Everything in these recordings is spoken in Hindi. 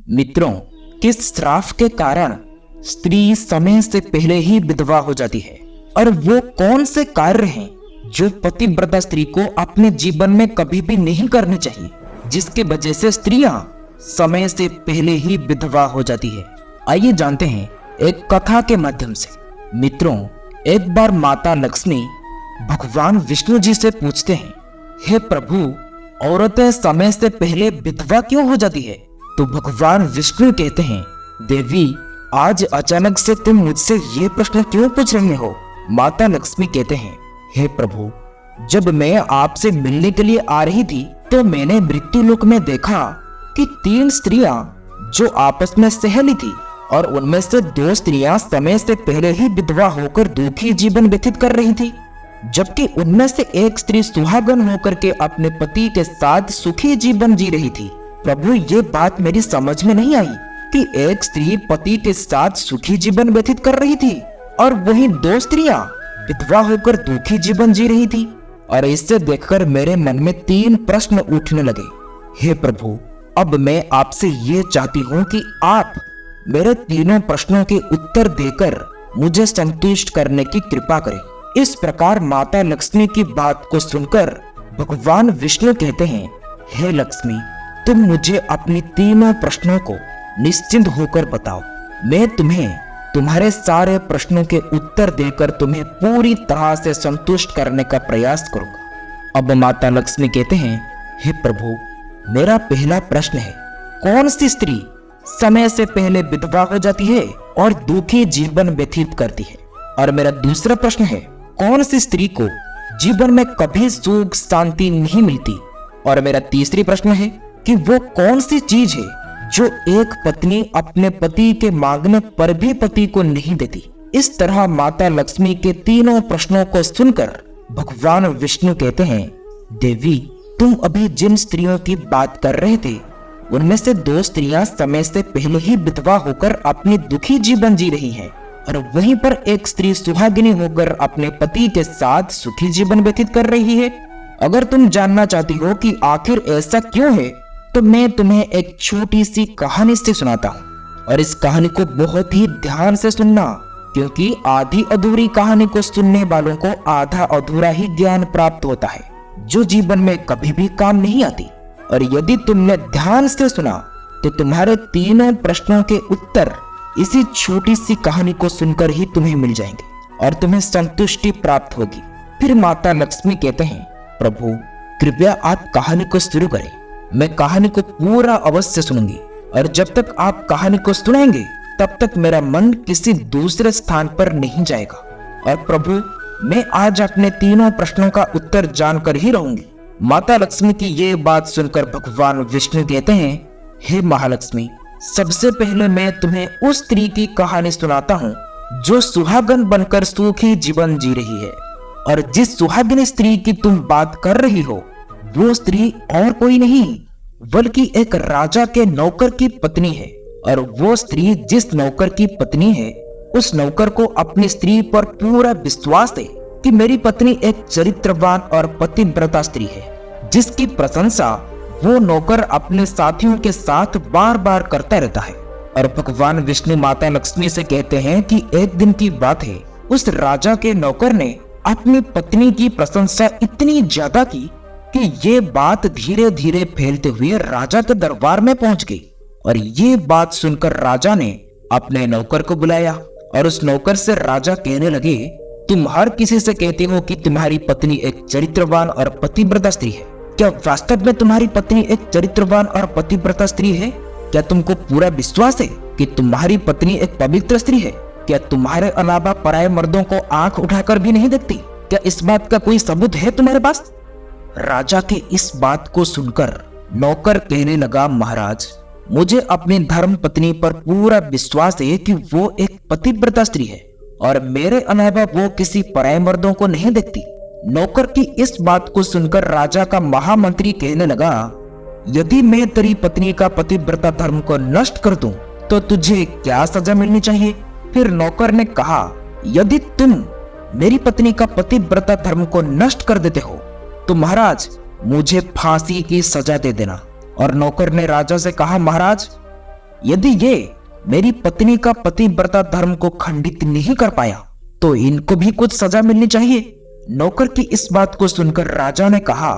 मित्रों, किस श्राप के कारण स्त्री समय से पहले ही विधवा हो जाती है और वो कौन से कार्य हैं जो पतिव्रता स्त्री को अपने जीवन में कभी भी नहीं करने चाहिए, जिसके वजह से स्त्रियां समय से पहले ही विधवा हो जाती है। आइए जानते हैं एक कथा के माध्यम से। मित्रों, एक बार माता लक्ष्मी भगवान विष्णु जी से पूछते हैं, हे प्रभु, औरतें समय से पहले विधवा क्यों हो जाती है? तो भगवान विष्णु कहते हैं, देवी, आज अचानक से तुम मुझसे ये प्रश्न क्यों पूछ रहे हो? माता लक्ष्मी कहते हैं, हे प्रभु, जब मैं आपसे मिलने के लिए आ रही थी तो मैंने मृत्यु लोक में देखा कि 3 स्त्रियां जो आपस में सहेली थी और उनमें से 2 स्त्रियां समय से पहले ही विधवा होकर दुखी जीवन व्यतीत कर रही थी, जबकि उनमें से एक स्त्री सुहागन होकर के अपने पति के साथ सुखी जीवन जी रही थी। प्रभु, ये बात मेरी समझ में नहीं आई कि एक स्त्री पति के साथ सुखी जीवन व्यतीत कर रही थी और वहीं 2 स्त्रियां विधवा होकर दुखी जीवन जी रही थी। और इससे देखकर मेरे मन में 3 प्रश्न उठने लगे। हे प्रभु, अब मैं आपसे ये चाहती हूँ कि आप मेरे तीनों प्रश्नों के उत्तर देकर मुझे संतुष्ट करने की कृपा करें। इस प्रकार माता लक्ष्मी की बात को सुनकर भगवान विष्णु कहते हैं, हे लक्ष्मी, तुम मुझे अपनी तीनों प्रश्नों को निश्चिंत होकर बताओ। मैं तुम्हें तुम्हारे सारे प्रश्नों के उत्तर देकर तुम्हें पूरी तरह से संतुष्ट करने का प्रयास करूंगा। अब माता लक्ष्मी कहते हैं, हे प्रभु, मेरा पहला प्रश्न है, कौन सी स्त्री समय से पहले विधवा हो जाती है और दुखी जीवन व्यतीत करती है? और मेरा दूसरा प्रश्न है, कौन सी स्त्री को जीवन में कभी सुख शांति नहीं मिलती? और मेरा तीसरी प्रश्न है कि वो कौन सी चीज है जो एक पत्नी अपने पति के मांगने पर भी पति को नहीं देती? इस तरह माता लक्ष्मी के तीनों प्रश्नों को सुनकर भगवान विष्णु कहते हैं, देवी, तुम अभी जिन स्त्रियों की बात कर रहे थे उनमें से 2 स्त्रियां समय से पहले ही विधवा होकर अपनी दुखी जीवन जी रही हैं और वहीं पर एक स्त्री सुहागिनी होकर अपने पति के साथ सुखी जीवन व्यतीत कर रही है। अगर तुम जानना चाहती हो कि आखिर ऐसा क्यों है तो मैं तुम्हें एक छोटी सी कहानी से सुनाता हूँ और इस कहानी को बहुत ही ध्यान से सुनना, क्योंकि आधी अधूरी कहानी को सुनने वालों को आधा अधूरा ही ज्ञान प्राप्त होता है जो जीवन में कभी भी काम नहीं आती। और यदि तुमने ध्यान से सुना तो तुम्हारे तीनों प्रश्नों के उत्तर इसी छोटी सी कहानी को सुनकर ही तुम्हें मिल जाएंगे और तुम्हें संतुष्टि प्राप्त होगी। फिर माता लक्ष्मी कहते हैं, प्रभु, कृपया आप कहानी को शुरू करें। मैं कहानी को पूरा अवश्य सुनूंगी और जब तक आप कहानी को सुनाएंगे तब तक मेरा मन किसी दूसरे स्थान पर नहीं जाएगा। और प्रभु, मैं आज अपने तीनों प्रश्नों का उत्तर जानकर ही रहूंगी। माता लक्ष्मी की ये बात सुनकर भगवान विष्णु कहते हैं, हे महालक्ष्मी, सबसे पहले मैं तुम्हें उस स्त्री की कहानी सुनाता हूँ जो सुहागन बनकर सुखी जीवन जी रही है। और जिस सुहागिनी स्त्री की तुम बात कर रही हो वो स्त्री और कोई नहीं बल्कि एक राजा के नौकर की पत्नी है। और वो स्त्री जिस नौकर की पत्नी है उस नौकर को अपनी स्त्री पर पूरा विश्वास है कि मेरी पत्नी एक चरित्रवान और पतिव्रता स्त्री है, जिसकी प्रशंसा वो नौकर अपने साथियों के साथ बार बार करता रहता है। और भगवान विष्णु माता लक्ष्मी से कहते हैं कि एक दिन की बात है, उस राजा के नौकर ने अपनी पत्नी की प्रशंसा इतनी ज्यादा की कि ये बात धीरे धीरे फैलते हुए राजा के दरबार में पहुंच गई। और ये बात सुनकर राजा ने अपने नौकर को बुलाया और उस नौकर से राजा कहने लगे, तुम हर किसी से कहते हो कि तुम्हारी पत्नी एक चरित्रवान और पतिव्रता स्त्री है। क्या वास्तव में तुम्हारी पत्नी एक चरित्रवान और पतिव्रता स्त्री है? क्या तुमको पूरा विश्वास है कि तुम्हारी पत्नी एक पवित्र स्त्री है? क्या तुम्हारे अलावा पराये मर्दों को आंख उठाकर भी नहीं देखती? क्या इस बात का कोई सबूत है तुम्हारे पास? राजा के इस बात को सुनकर नौकर कहने लगा, महाराज, मुझे अपनी धर्म पत्नी पर पूरा विश्वास है कि वो एक पतिव्रता स्त्री है और मेरे अलावा वो किसी पराये मर्दों को नहीं देखती। नौकर की इस बात को सुनकर राजा का महामंत्री कहने लगा, यदि मैं तेरी पत्नी का पतिव्रता धर्म को नष्ट कर दूं तो तुझे क्या सजा मिलनी चाहिए? फिर नौकर ने कहा, यदि तुम मेरी पत्नी का पतिव्रता धर्म को नष्ट कर देते हो तो महाराज, मुझे फांसी की सजा दे देना। और नौकर ने राजा से कहा, महाराज, यदि ये मेरी पत्नी का पतिव्रता धर्म को खंडित नहीं कर पाया तो इनको भी कुछ सजा मिलनी चाहिए। नौकर की इस बात को सुनकर राजा ने कहा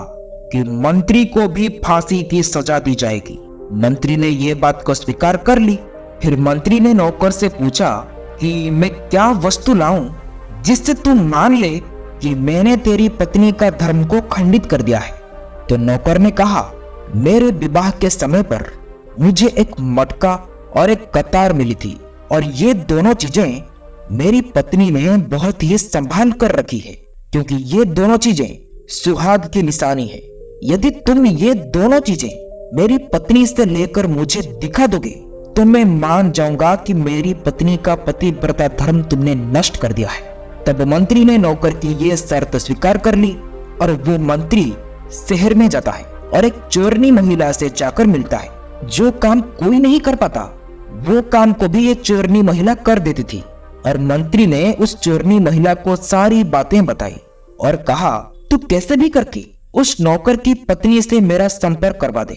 कि मंत्री को भी फांसी की सजा दी जाएगी। मंत्री ने यह बात को स्वीकार कर ली। फिर मंत्री ने नौकर से पूछा कि मैं क्या वस्तु लाऊं जिससे तू मान ले कि मैंने तेरी पत्नी का धर्म को खंडित कर दिया है। तो नौकर ने कहा, मेरे विवाह के समय पर मुझे एक मटका और एक कतार मिली थी और ये दोनों चीजें मेरी पत्नी ने बहुत ही संभाल कर रखी है, क्योंकि ये दोनों चीजें सुहाग की निशानी है। यदि तुम ये दोनों चीजें मेरी पत्नी से लेकर मुझे दिखा दोगे तो मैं मान जाऊंगा कि मेरी पत्नी का पतिव्रता धर्म तुमने नष्ट कर दिया है। तब मंत्री ने नौकर की ये शर्त स्वीकार कर ली और वो मंत्री शहर में जाता है और एक चोरनी महिला से जाकर मिलता है। जो काम कोई नहीं कर पाता वो काम को भी ये चोरनी महिला कर देती थी। और मंत्री ने उस चोरनी महिला को सारी बातें बताई और कहा, तू कैसे भी करके उस नौकर की पत्नी से मेरा संपर्क करवा दे।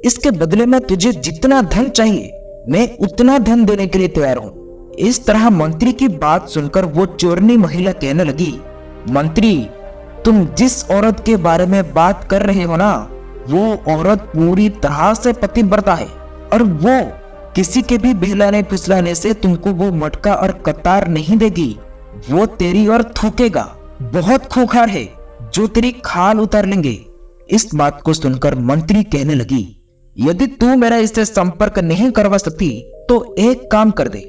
इसके बदले में तुझे जितना धन चाहिए मैं उतना धन देने के लिए तैयार हूँ। इस तरह मंत्री की बात सुनकर वो चोरनी महिला कहने लगी, मंत्री, तुम जिस औरत के बारे में बात कर रहे हो ना, वो औरत पूरी तरह से पतिव्रता है और वो किसी के भी बहलाने फुसलाने से तुमको वो मटका और कतार नहीं देगी। वो तेरी और थूकेगा। बहुत खूंखार है जो तेरी खाल उतार लेंगे। इस बात को सुनकर मंत्री कहने लगी, यदि तू मेरा इससे संपर्क नहीं करवा सकती तो एक काम कर दे,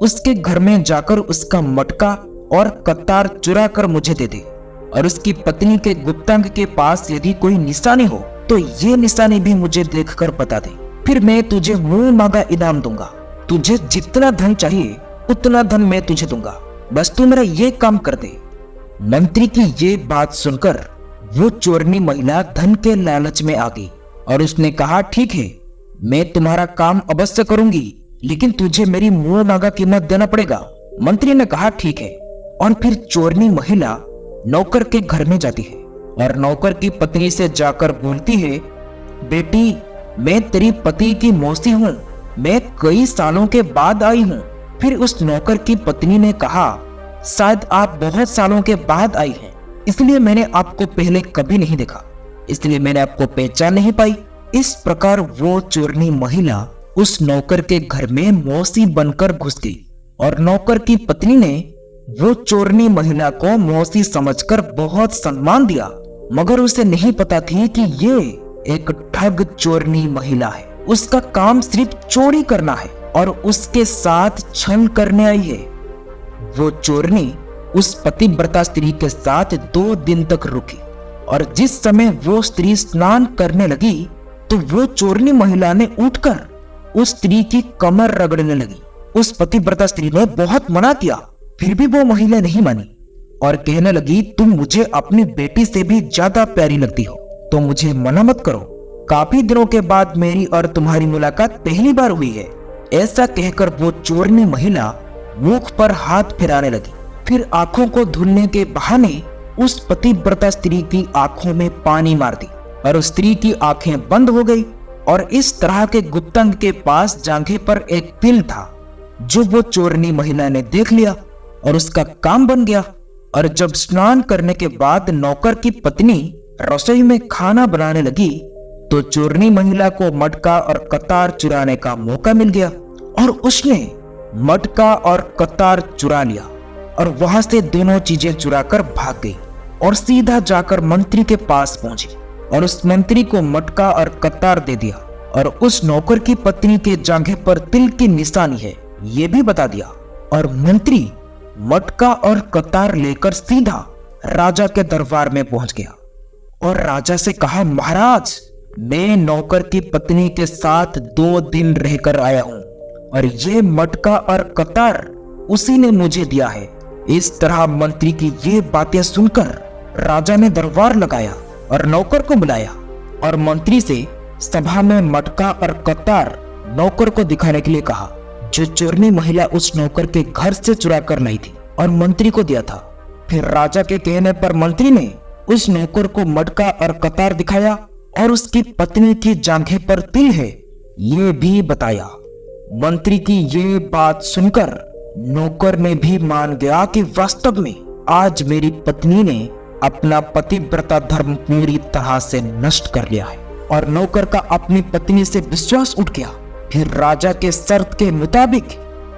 उसके घर में जाकर उसका मटका और कतार चुरा कर मुझे दे दे और उसकी पत्नी के गुप्तांग के पास यदि कोई निशानी हो तो ये निशानी भी मुझे देखकर बता दे। फिर मैं तुझे मुंह मांगा इनाम दूंगा। तुझे जितना धन चाहिए उतना धन मैं तुझे दूंगा, बस तू मेरा ये काम कर दे। मंत्री की ये बात सुनकर वो चोरनी महिला धन के लालच में आ गई और उसने कहा, ठीक है, मैं तुम्हारा काम अवश्य करूंगी, लेकिन तुझे मेरी मुंह मांगा कीमत देना पड़ेगा। मंत्री ने कहा, ठीक है। और फिर चोरनी महिला नौकर के घर में जाती है और नौकर की पत्नी से जाकर बोलती है, बेटी, मैं तेरी पति की मौसी हूँ, मैं कई सालों के बाद आई हूँ। फिर उस नौकर की पत्नी ने कहा, शायद आप बहुत सालों के बाद आई हैं, इसलिए मैंने आपको पहले कभी नहीं देखा, इसलिए मैंने आपको पहचान नहीं पाई। इस प्रकार वो चोरनी महिला उस नौकर के घर में मौसी बनकर घुस गई और नौकर की पत्नी ने वो चोरनी महिला को मौसी समझकर बहुत सम्मान दिया, मगर उसे नहीं पता थी कि ये एक ठग चोरनी महिला है। उसका काम सिर्फ चोरी करना है और उसके साथ छल करने आई है। वो चोरनी उस पतिव्रता स्त्री के साथ 2 दिन तक रुकी और जिस समय वो स्त्री स्नान करने लगी तो वो चोरनी महिला ने उठकर उस स्त्री की कमर रगड़ने लगी। उस पतिव्रता स्त्री ने बहुत मना किया, फिर भी वो महिला नहीं मानी और कहने लगी, तुम मुझे अपनी बेटी से भी ज्यादा प्यारी लगती हो, तो मुझे मना मत करो। काफी दिनों के बाद मेरी और तुम्हारी मुलाकात पहली बार हुई है। ऐसा कहकर वो चोरनी महिला मुख पर हाथ फिराने लगी। फिर आंखों को धुलने के बहाने उस पतिव्रता स्त्री की आंखों में पानी मार दी और उस स्त्री की आंखें बंद हो गई। और इस तरह के गुप्तांग के पास जांघे पर एक तिल था जो वो चोरनी महिला ने देख लिया और उसका काम बन गया। और जब स्नान करने के बाद नौकर की पत्नी रसोई में खाना बनाने लगी तो चोरनी महिला को मटका और कतार चुराने का मौका मिल गया और उसने मटका और कतार चुरा लिया और वहां से दोनों चीजें चुराकर भाग गई और सीधा जाकर मंत्री के पास पहुंची और उस मंत्री को मटका और कतार दे दिया और उस नौकर की पत्नी के जांघे पर तिल की निशानी है ये भी बता दिया। और मंत्री मटका और कतार लेकर सीधा राजा के दरबार में पहुंच गया और राजा से कहा, महाराज, मैं नौकर की पत्नी के साथ 2 दिन रहकर आया हूं और ये मटका और कतार उसी ने मुझे दिया है। इस तरह मंत्री की ये बातें सुनकर राजा ने दरबार लगाया और नौकर को बुलाया और मंत्री से सभा में मटका और कतार नौकर को दिखाने के लिए कहा जो चोरनी महिला उस नौकर के घर से चुरा कर लाई थी और मंत्री को दिया था। फिर राजा के कहने पर मंत्री ने उस नौकर को मटका और कतार दिखाया और उसकी पत्नी की जांघें पर तिल है ये भी बताया। मंत्री की ये बात सुनकर नौकर ने भी मान गया कि वास्तव में आज मेरी पत्नी ने अपना पतिव्रता धर्म पूरी तरह से नष्ट कर लिया है। और नौकर का अपनी पत्नी से विश्वास उठ गया। फिर राजा के शर्त के मुताबिक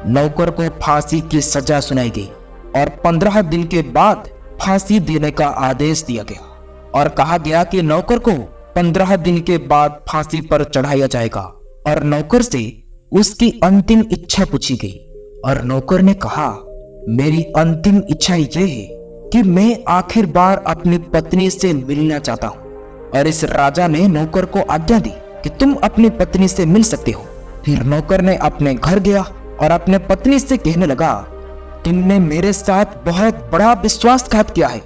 नौकर को फांसी की सजा सुनाई गई और 15 दिन के बाद फांसी देने का आदेश दिया गया और कहा गया कि नौकर को 15 दिन के बाद फांसी पर चढ़ाया जाएगा। और नौकर से उसकी अंतिम इच्छा पूछी गई और नौकर ने कहा, मेरी अंतिम इच्छा यह है कि मैं आखिर बार अपनी पत्नी से मिलना चाहता हूँ। और इस राजा ने नौकर को आज्ञा दी कि तुम अपनी पत्नी से मिल सकते हो। फिर नौकर ने अपने घर गया और अपने पत्नी से कहने लगा, तुमने मेरे साथ बहुत बड़ा विश्वासघात किया है।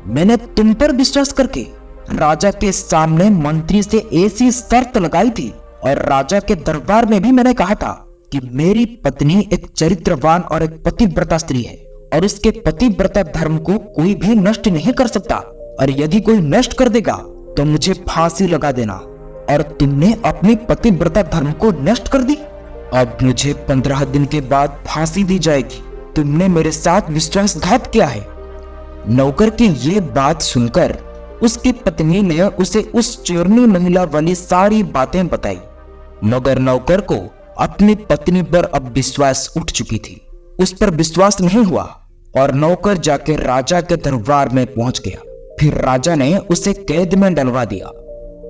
मैंने तुम पर विश्वास करके राजा के सामने मंत्री से ऐसी शर्त लगाई थी और राजा के दरबार में भी मैंने कहा था कि मेरी पत्नी एक चरित्रवान और एक पतिव्रता स्त्री है और उसके पतिव्रता धर्म को कोई भी नष्ट नहीं कर सकता, और यदि कोई नष्ट कर देगा तो मुझे फांसी लगा देना। और तुमने अपनी पतिव्रता धर्म को नष्ट कर दी। अब मुझे 15 दिन के बाद फांसी दी जाएगी। तुमने मेरे साथ विश्वासघात किया है। नौकर की ये बात सुनकर उसकी पत्नी ने उसे उस चोरनी महिला वाली सारी बातें बताई, मगर नौकर को अपनी पत्नी पर अब विश्वास उठ चुकी थी। उस पर विश्वास नहीं हुआ और नौकर जाकर राजा के दरबार में पहुंच गया। फिर राजा ने उसे कैद में डलवा दिया।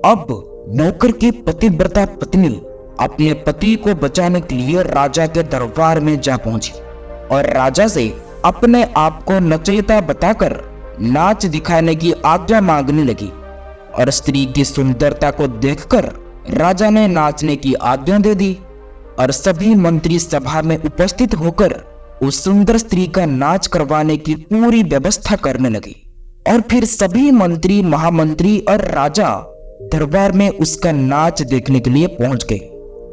अब नौकर की पतिव्रता पत्नी अपने पति को बचाने के लिए राजा के दरबार में जा पहुंची और राजा से अपने आप को नचेता बताकर नाच दिखाने की आज्ञा मांगने लगी। और स्त्री की सुंदरता को देखकर राजा ने नाचने की आज्ञा दे दी और सभी मंत्री सभा में उपस्थित होकर उस सुंदर स्त्री का नाच करवाने की पूरी व्यवस्था करने लगे। और फिर सभी मंत्री, महामंत्री और राजा दरबार में उसका नाच देखने के लिए पहुंच गए।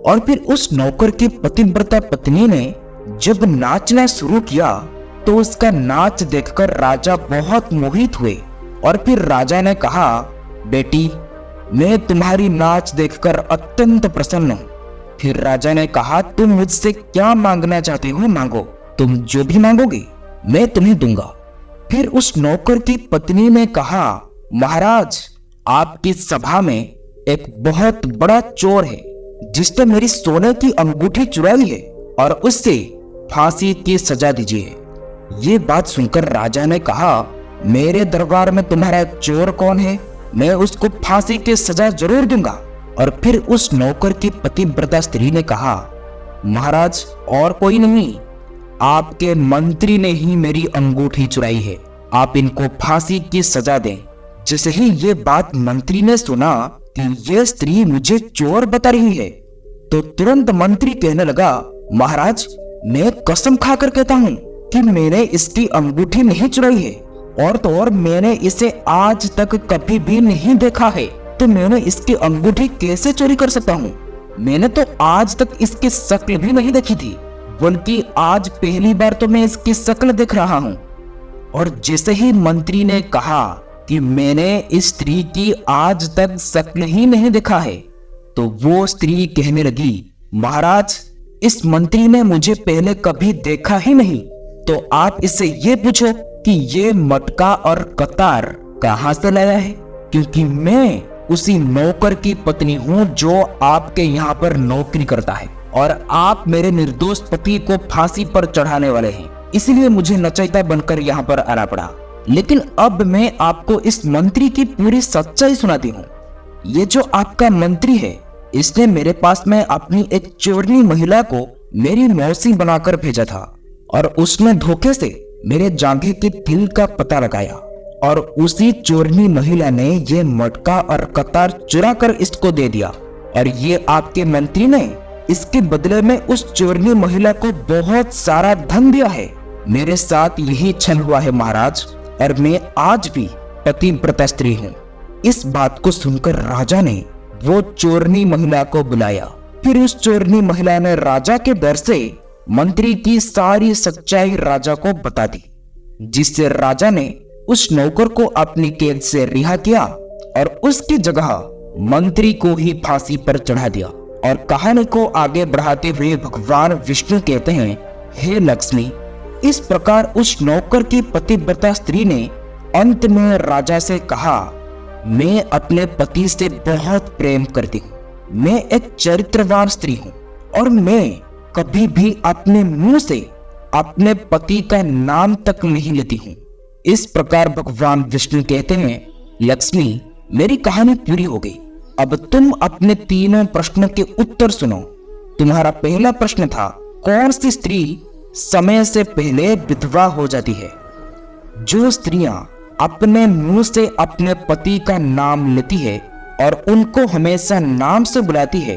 और फिर उस नौकर की पतिव्रता पत्नी ने जब नाचना शुरू किया तो उसका नाच देखकर राजा बहुत मोहित हुए। और फिर राजा ने कहा, बेटी, मैं तुम्हारी नाच देखकर अत्यंत प्रसन्न हूँ। फिर राजा ने कहा, तुम मुझसे क्या मांगना चाहते हो मांगो, तुम जो भी मांगोगे मैं तुम्हें दूंगा। फिर उस नौकर की पत्नी ने कहा, महाराज, आपकी सभा में एक बहुत बड़ा चोर है जिसने मेरी सोने की अंगूठी चुराई है और उससे फांसी की सजा दीजिए। ये बात सुनकर राजा ने कहा, मेरे दरबार में तुम्हारा चोर कौन है, मैं उसको फांसी की सजा जरूर दूंगा। और फिर उस नौकर की पतिव्रता स्त्री ने कहा, महाराज, और कोई नहीं, आपके मंत्री ने ही मेरी अंगूठी चुराई है, आप इनको फांसी की सजा दें। जैसे ही ये बात मंत्री ने सुना कि ये स्त्री मुझे चोर बता रही है तो तुरंत मंत्री कहने लगा, महाराज, मैं कसम खाकर कहता हूँ कि मैंने इसकी अंगूठी नहीं चुराई है, और तो और मैंने इसे आज तक कभी भी नहीं देखा है, तो मैंने इसकी अंगूठी कैसे चोरी कर सकता हूँ। मैंने तो आज तक इसकी शक्ल भी नहीं देखी थी, बल्कि आज पहली बार तो मैं इसकी शक्ल देख रहा हूँ। और जैसे ही मंत्री ने कहा कि मैंने इस स्त्री की आज तक शक्ल ही नहीं देखा है, तो वो स्त्री कहने लगी, महाराज, इस मंत्री ने मुझे पहले कभी देखा ही नहीं, तो आप इससे ये पूछो कि ये मटका और कतार कहाँ से लाया है, क्योंकि मैं उसी नौकर की पत्नी हूँ जो आपके यहाँ पर नौकरी करता है और आप मेरे निर्दोष पति को फांसी पर चढ़ाने वाले हैं, इसलिए मुझे नचैता बनकर यहाँ पर आना पड़ा। लेकिन अब मैं आपको इस मंत्री की पूरी सच्चाई सुनाती हूँ। ये जो आपका मंत्री है, इसने मेरे पास में अपनी एक चोरनी महिला को मेरी मौसी बनाकर भेजा था और उसने धोखे से मेरे जांघे के तिल का पता लगाया और उसी चोरनी महिला ने ये मटका और कतार चुरा कर इसको दे दिया और ये आपके मंत्री ने इसके बदले में उस चोरनी महिला को बहुत सारा धन दिया है। मेरे साथ यही छल हुआ है महाराज, और मैं आज भी पतिव्रता स्त्री हूँ। इस बात को सुनकर राजा ने वो चोरनी महिला को बुलाया। फिर उस चोरनी महिला ने राजा के डर से मंत्री की सारी सच्चाई राजा को बता दी, जिससे राजा ने उस नौकर को अपनी कैद से रिहा किया और उसकी जगह मंत्री को ही फांसी पर चढ़ा दिया। और कहानी को आगे बढ़ाते हुए भगवान विष्णु कहते हैं, हे लक्ष्मी, इस प्रकार उस नौकर की पतिव्रता स्त्री ने अंत में राजा से कहा, मैं अपने पति से बहुत प्रेम करती हूँ, मैं एक चरित्रवान स्त्री हूँ और मैं कभी भी अपने मुंह से अपने पति का नाम तक नहीं लेती हूँ। इस प्रकार भगवान विष्णु कहते हैं, लक्ष्मी, मेरी कहानी पूरी हो गई। अब तुम अपने तीनों प्रश्नों के उत्तर सुनो। तुम्हारा पहला प्रश्न था, कौन सी स्त्री समय से पहले विधवा हो जाती है? जो स्त्रियां अपने मुंह से अपने पति का नाम लेती है और उनको हमेशा नाम से बुलाती है,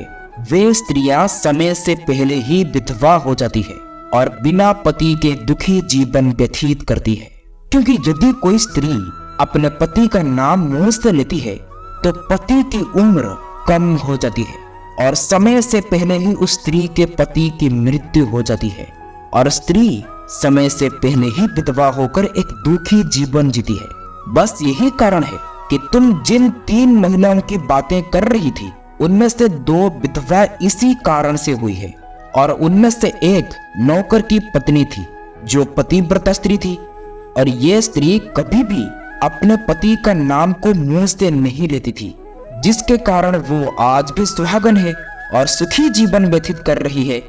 वे स्त्रियां समय से पहले ही विधवा हो जाती है और बिना पति के दुखी जीवन व्यतीत करती है। क्योंकि यदि कोई स्त्री अपने पति का नाम मुंह से लेती है तो पति की उम्र कम हो जाती है और समय से पहले ही उस स्त्री के पति की मृत्यु हो जाती है और स्त्री समय से पहले ही विधवा होकर एक दुखी जीवन जीती है। बस यही कारण है कि तुम जिन 3 महिलाओं की बातें कर रही थी, उनमें से 2 विधवा इसी कारण से हुई है और उनमें से एक नौकर की पत्नी थी जो पतिव्रता स्त्री थी और ये स्त्री कभी भी अपने पति का नाम को मुंह से नहीं लेती थी, जिसके कारण वो आज भी सुहागन है और सुखी जीवन व्यतीत कर रही है।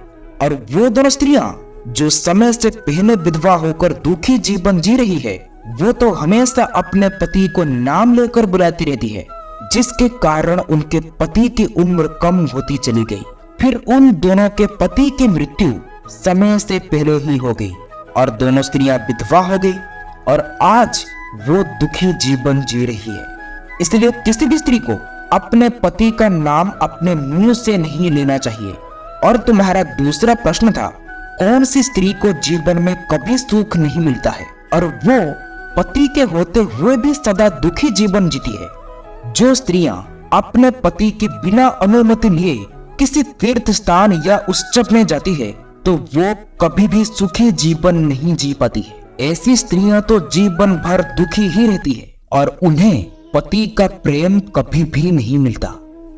और वो दोनों स्त्रियां जो समय से पहले विधवा होकर दुखी जीवन जी रही है, वो तो हमेशा अपने पति को नाम लेकर बुलाती रहती है, जिसके कारण उनके पति की उम्र कम होती चली गई। फिर उन दोनों के पति की मृत्यु समय से पहले ही हो गई और दोनों स्त्रियां विधवा हो गई और आज वो दुखी जीवन जी रही है। इसलिए किसी भी स्त्री को अपने पति का नाम अपने मुंह से नहीं लेना चाहिए। और तुम्हारा दूसरा प्रश्न था, कौन सी स्त्री को जीवन में कभी सुख नहीं मिलता है और वो पति के होते हुए भी सदा दुखी जीवन जीती है? जो स्त्रियां अपने पति के बिना अनुमति लिए किसी तीर्थ स्थान या उत्सव में जाती है तो वो कभी भी सुखी जीवन नहीं जी पाती है। ऐसी स्त्रियां तो जीवन भर दुखी ही रहती है और उन्हें पति का प्रेम कभी भी नहीं मिलता।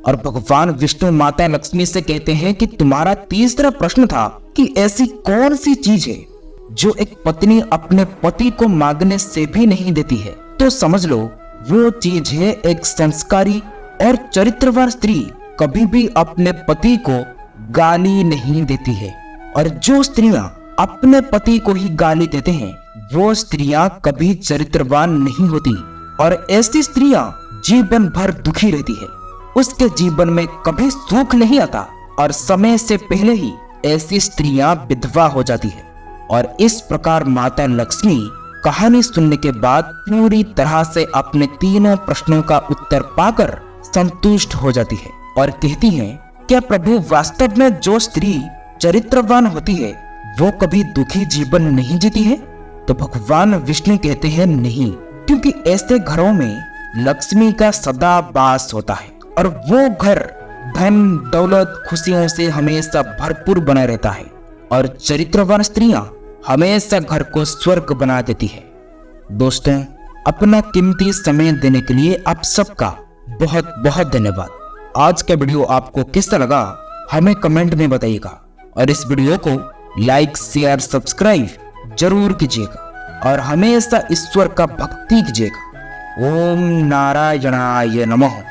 और भगवान विष्णु माता लक्ष्मी से कहते हैं कि तुम्हारा तीसरा प्रश्न था कि ऐसी कौन सी चीज है जो एक पत्नी अपने पति को मांगने से भी नहीं देती है? तो समझ लो, वो चीज है एक संस्कारी और चरित्रवान स्त्री कभी भी अपने पति को गाली नहीं देती है। और जो स्त्रियां अपने पति को ही गाली देते हैं, वो स्त्रियां कभी चरित्रवान नहीं होती और ऐसी स्त्रियां जीवन भर दुखी रहती है। उसके जीवन में कभी सुख नहीं आता और समय से पहले ही ऐसी स्त्रियां विधवा हो जाती है। और इस प्रकार माता लक्ष्मी कहानी सुनने के बाद पूरी तरह से अपने तीनों प्रश्नों का उत्तर पाकर संतुष्ट हो जाती है और कहती है, क्या प्रभु वास्तव में जो स्त्री चरित्रवान होती है वो कभी दुखी जीवन नहीं जीती है? तो भगवान विष्णु कहते हैं, नहीं, क्योंकि ऐसे घरों में लक्ष्मी का सदा वास होता है और वो घर धन दौलत खुशियों से हमेशा भरपूर बना रहता है और चरित्रवान स्त्रियां हमेशा घर को स्वर्ग बना देती है। दोस्तों, अपना कीमती समय देने के लिए आप सबका बहुत बहुत धन्यवाद। आज का वीडियो आपको कैसा लगा हमें कमेंट में बताइएगा और इस वीडियो को लाइक शेयर सब्सक्राइब जरूर कीजिएगा और हमेशा ईश्वर का भक्ति कीजिएगा। ओम नारायणाय नमः।